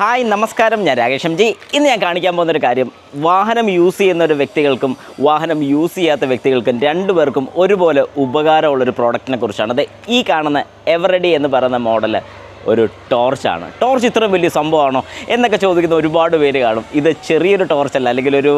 Hi നമസ്കാരം, ഞാൻ Rakesh M G. ഇന്ന് ഞാൻ കാണിക്കാൻ പോകുന്നൊരു കാര്യം, വാഹനം യൂസ് ചെയ്യുന്ന വ്യക്തികൾക്കും വാഹനം യൂസ് ചെയ്യാത്ത വ്യക്തികൾക്കും രണ്ടുപേർക്കും ഒരുപോലെ ഉപകാരമുള്ളൊരു പ്രോഡക്റ്റിനെ കുറിച്ചാണ്. അത് ഈ കാണുന്ന എവറെഡി എന്ന് പറയുന്ന മോഡൽ ഒരു ടോർച്ചാണ്. ടോർച്ച് ഇത്രയും വലിയ സംഭവമാണോ എന്നൊക്കെ ചോദിക്കുന്ന ഒരുപാട് പേര് കാണും. ഇത് ചെറിയൊരു ടോർച്ചല്ല, അല്ലെങ്കിൽ ഒരു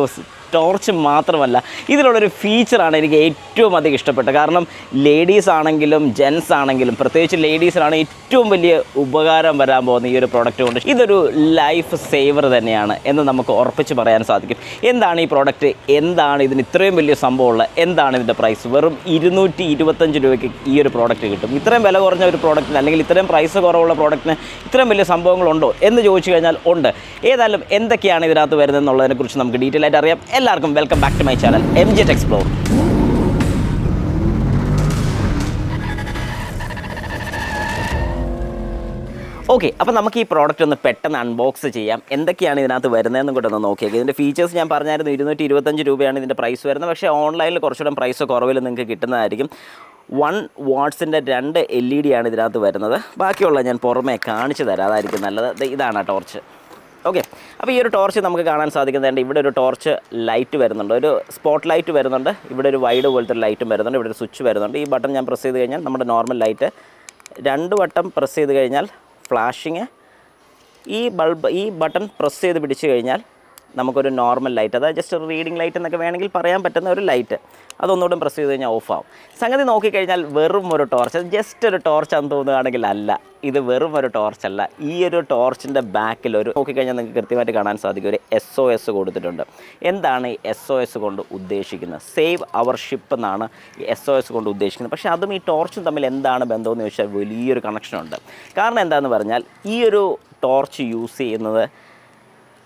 ടോർച്ച് മാത്രമല്ല, ഇതിലുള്ളൊരു ഫീച്ചറാണ് എനിക്ക് ഏറ്റവും അധികം ഇഷ്ടപ്പെട്ടത്. കാരണം ലേഡീസ് ആണെങ്കിലും ജെൻസ് ആണെങ്കിലും, പ്രത്യേകിച്ച് ലേഡീസിനാണ് ഏറ്റവും വലിയ ഉപകാരം വരാൻ പോകുന്ന ഈ ഒരു പ്രോഡക്റ്റ് കൊണ്ട്. ഇതൊരു ലൈഫ് സേവർ തന്നെയാണ് എന്ന് നമുക്ക് ഉറപ്പിച്ച് പറയാൻ സാധിക്കും. എന്താണ് ഈ പ്രോഡക്റ്റ്, എന്താണ് ഇതിന് ഇത്രയും വലിയ സംഭവമുള്ള, എന്താണ് ഇതിൻ്റെ പ്രൈസ്? വെറും 225 രൂപയ്ക്ക് ഈ ഒരു പ്രോഡക്റ്റ് കിട്ടും. ഇത്രയും വില കുറഞ്ഞ ഒരു പ്രോഡക്റ്റിന്, അല്ലെങ്കിൽ ഇത്രയും പ്രൈസ് കുറവുള്ള പ്രോഡക്റ്റിന് ഇത്രയും വലിയ സംഭവങ്ങളുണ്ടോ എന്ന് ചോദിച്ചു കഴിഞ്ഞാൽ ഉണ്ട്. ഏതായാലും എന്തൊക്കെയാണ് ഇതിനകത്ത് വരുന്നതെന്നുള്ളതിനെക്കുറിച്ച് നമുക്ക് ഡീറ്റെയിൽ ആയിട്ട് അറിയാം. എല്ലാവർക്കും welcome back to my channel MJ Explore. Okay, അപ്പോൾ നമുക്ക് ഈ പ്രോഡക്റ്റ് ഒന്ന് പെട്ടെന്ന് അൺബോക്സ് ചെയ്യാം. എന്തൊക്കെയാണ് ഇതിനകത്ത് വരുന്നതെന്നും കൂടെ ഒന്ന് നോക്കിയേക്കാം. ഇതിൻ്റെ ഫീച്ചേഴ്സ് ഞാൻ പറഞ്ഞായിരുന്നു, 225 രൂപയാണ് ഇതിൻ്റെ പ്രൈസ് വരുന്നത്. പക്ഷേ ഓൺലൈനിൽ കുറച്ചുകൂടെ പ്രൈസ് കുറവിൽ നിങ്ങൾക്ക് കിട്ടുന്നതായിരിക്കും. 1 വാട്ട്സിൻ്റെ 2 LED ആണ് ഇതിനകത്ത് വരുന്നത്. ബാക്കിയുള്ള ഞാൻ പുറമേ കാണിച്ചു തരാം, അതായിരിക്കും നല്ലത്. ഇതാണ് ആ ടോർച്ച്. ഓക്കെ, അപ്പോൾ ഈ ഒരു ടോർച്ച് നമുക്ക് കാണാൻ സാധിക്കുന്നുണ്ട്. ഇവിടെ ഒരു ടോർച്ച് ലൈറ്റ് വരുന്നുണ്ട്, ഒരു സ്പോട്ട് ലൈറ്റ് വരുന്നുണ്ട്. ഇവിടെ ഒരു വൈഡ് പോലത്തെ ലൈറ്റും വരുന്നുണ്ട്. ഇവിടെ ഒരു സ്വിച്ച് വരുന്നുണ്ട്. ഈ ബട്ടൺ ഞാൻ പ്രസ് ചെയ്ത് കഴിഞ്ഞാൽ നമ്മുടെ നോർമൽ ലൈറ്റ് 2 വട്ടം പ്രസ് ചെയ്ത് കഴിഞ്ഞാൽ ഫ്ലാഷിങ്. ഈ ബട്ടൺ പ്രസ് ചെയ്ത് പിടിച്ച് കഴിഞ്ഞാൽ നമുക്കൊരു നോർമൽ ലൈറ്റ്, അതായത് ജസ്റ്റ് ഒരു റീഡിംഗ് ലൈറ്റ് എന്നൊക്കെ വേണമെങ്കിൽ പറയാൻ പറ്റുന്ന ഒരു ലൈറ്റ്, അതൊന്നുകൂടെ പ്രസ് ചെയ്ത് കഴിഞ്ഞാൽ ഓഫ് ആവും. സംഗതി നോക്കിക്കഴിഞ്ഞാൽ വെറും ഒരു ടോർച്ച്, ജസ്റ്റ് ഒരു ടോർച്ചാന്ന് തോന്നുകയാണെങ്കിൽ അല്ല, ഇത് വെറും ഒരു ടോർച്ചല്ല. ഈ ഒരു ടോർച്ചിൻ്റെ ബാക്കിൽ ഒരു നോക്കിക്കഴിഞ്ഞാൽ നിങ്ങൾക്ക് കൃത്യമായിട്ട് കാണാൻ സാധിക്കും, ഒരു SOS കൊടുത്തിട്ടുണ്ട്. എന്താണ് ഈ SOS കൊണ്ട് ഉദ്ദേശിക്കുന്നത്? സേവ് അവർ ഷിപ്പ് എന്നാണ് ഈ SOS കൊണ്ട് ഉദ്ദേശിക്കുന്നത്. പക്ഷേ അതും ഈ ടോർച്ചും തമ്മിൽ എന്താണ് ബന്ധമെന്ന് ചോദിച്ചാൽ വലിയൊരു കണക്ഷനുണ്ട്. കാരണം എന്താണെന്ന് പറഞ്ഞാൽ, ഈ ഒരു ടോർച്ച് യൂസ് ചെയ്യുന്നത്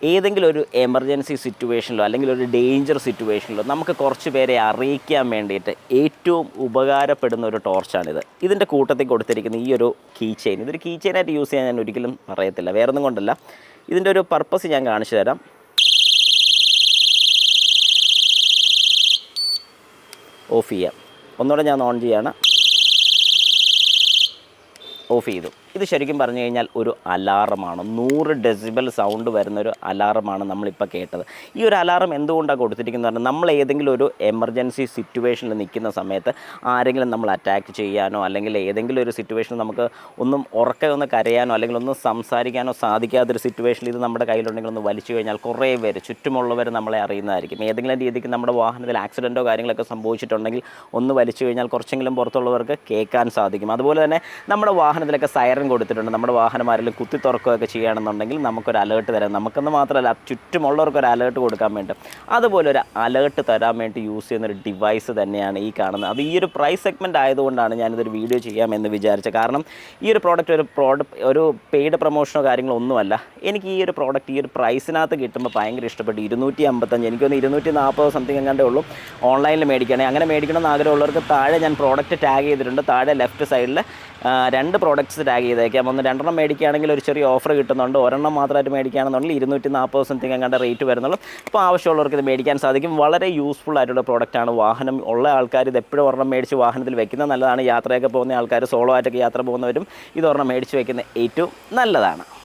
ഏതെങ്കിലും ഒരു എമർജൻസി സിറ്റുവേഷനിലോ അല്ലെങ്കിൽ ഒരു ഡേഞ്ചർ സിറ്റുവേഷനിലോ നമുക്ക് കുറച്ച് പേരെ അറിയിക്കാൻ വേണ്ടിയിട്ട് ഏറ്റവും ഉപകാരപ്പെടുന്ന ഒരു ടോർച്ചാണിത്. ഇതിൻ്റെ കൂട്ടത്തിൽ കൊടുത്തിരിക്കുന്ന ഈ ഒരു കീ ചെയിൻ, ഇതൊരു കീ ചെയിനായിട്ട് യൂസ് ചെയ്യാൻ ഞാൻ ഒരിക്കലും പറയത്തില്ല, വേറെ ഒന്നും കൊണ്ടല്ല. ഇതിൻ്റെ ഒരു പർപ്പസ് ഞാൻ കാണിച്ചു തരാം. ഓഫ് ചെയ്യാം. ഒന്നുകൂടെ ഞാൻ ഓൺ ചെയ്യാണ്. ഓഫ് ചെയ്തു. ഇത് ശരിക്കും പറഞ്ഞു കഴിഞ്ഞാൽ ഒരു അലാറമാണ്. 100 ഡെസിബൽ സൗണ്ട് വരുന്നൊരു അലാറമാണ് നമ്മളിപ്പോൾ കേട്ടത്. ഈ ഒരു അലാറം എന്തുകൊണ്ടാണ് കൊടുത്തിരിക്കുന്നത് പറഞ്ഞാൽ, നമ്മൾ ഏതെങ്കിലും ഒരു എമർജൻസി സിറ്റുവേഷനിൽ നിൽക്കുന്ന സമയത്ത് ആരെങ്കിലും നമ്മൾ അറ്റാക്ക് ചെയ്യാനോ, അല്ലെങ്കിൽ ഏതെങ്കിലും ഒരു സിറ്റുവേഷനിൽ നമുക്ക് ഒന്നും ഉറക്കെ ഒന്ന് കരയാനോ അല്ലെങ്കിൽ ഒന്നും സംസാരിക്കാനോ സാധിക്കാത്തൊരു സിറ്റുവേഷനിൽ ഇത് നമ്മുടെ കയ്യിലുണ്ടെങ്കിൽ ഒന്ന് വലിച്ചു കഴിഞ്ഞാൽ കുറേ പേര്, ചുറ്റുമുള്ളവർ നമ്മളെ അറിയുന്നതായിരിക്കും. ഏതെങ്കിലും രീതിക്ക് നമ്മുടെ വാഹനത്തിൽ ആക്സിഡൻറ്റോ കാര്യങ്ങളൊക്കെ സംഭവിച്ചിട്ടുണ്ടെങ്കിൽ ഒന്ന് വലിച്ചു കഴിഞ്ഞാൽ കുറച്ചെങ്കിലും പുറത്തുള്ളവർക്ക് കേൾക്കാൻ സാധിക്കും. അതുപോലെ തന്നെ നമ്മുടെ വാഹനത്തിലൊക്കെ സൈറൻ കൊടുത്തിട്ടുണ്ട്. നമ്മുടെ വാഹനം ആരെങ്കിലും കുത്തി തുറക്കുകയൊക്കെ ചെയ്യുകയാണെന്നുണ്ടെങ്കിൽ നമുക്കൊരു അലേർട്ട് തരാം. നമുക്കെന്ന് മാത്രമല്ല, ചുറ്റുമുള്ളവർക്കൊരു അലേർട്ട് കൊടുക്കാൻ വേണ്ടി, അതുപോലെ ഒരു അലേർട്ട് തരാൻ വേണ്ടി യൂസ് ചെയ്യുന്നൊരു ഡിവൈസ് തന്നെയാണ് ഈ കാണുന്നത്. അത് ഈ ഒരു പ്രൈസ് സെഗ്മെൻറ്റ് ആയതുകൊണ്ടാണ് ഞാനിതൊരു വീഡിയോ ചെയ്യാമെന്ന് വിചാരിച്ചത്. കാരണം ഈ ഒരു പ്രോഡക്റ്റ് ഒരു പെയ്ഡ് പ്രൊമോഷനോ കാര്യങ്ങളോ ഒന്നുമല്ല. എനിക്ക് ഈ ഒരു പ്രോഡക്റ്റ് ഈ ഒരു പ്രൈസിനകത്ത് കിട്ടുമ്പോൾ ഭയങ്കര ഇഷ്ടപ്പെട്ടു. 255, എനിക്കൊന്ന് 240 സംതിങ് എങ്ങാണ്ടേ ഉള്ളൂ. ഓൺലൈനിൽ മേടിക്കുകയാണെങ്കിൽ, അങ്ങനെ മേടിക്കണമെന്ന് ആഗ്രഹമുള്ളവർക്ക് താഴെ ഞാൻ പ്രോഡക്റ്റ് ടാഗ് ചെയ്തിട്ടുണ്ട്. താഴെ ലെഫ്റ്റ് സൈഡിൽ 2 പ്രോഡക്റ്റ്സ് ടാഗ് ചെയ്തേക്കാം. ഒന്ന് 2 മേടിക്കുകയാണെങ്കിൽ ഒരു ചെറിയ ഓഫർ കിട്ടുന്നുണ്ട്. ഒരെണ്ണം മാത്രമായിട്ട് മേടിക്കുകയാണെന്നുണ്ടെങ്കിൽ 240 സംതിങ് എങ്ങാണ്ട് റേറ്റ് വരുന്നുള്ളൂ. അപ്പോൾ ആവശ്യമുള്ളവർക്ക് ഇത് മേടിക്കാൻ സാധിക്കും. വളരെ യൂസ്ഫുൾ ആയിട്ടുള്ള പ്രോഡക്റ്റാണ്. വാഹനം ഉള്ള ആൾക്കാർ ഇത് എപ്പോഴും ഒരെണ്ണം മേടിച്ച് വാഹനത്തിൽ വെക്കുന്നത് നല്ലതാണ്. യാത്രയൊക്കെ പോകുന്ന ആൾക്കാർ, സോളോ ആയിട്ടൊക്കെ യാത്ര പോകുന്നവരും ഇത് ഒരെണ്ണം മേടിച്ച് വെക്കുന്നത് ഏറ്റവും നല്ലതാണ്.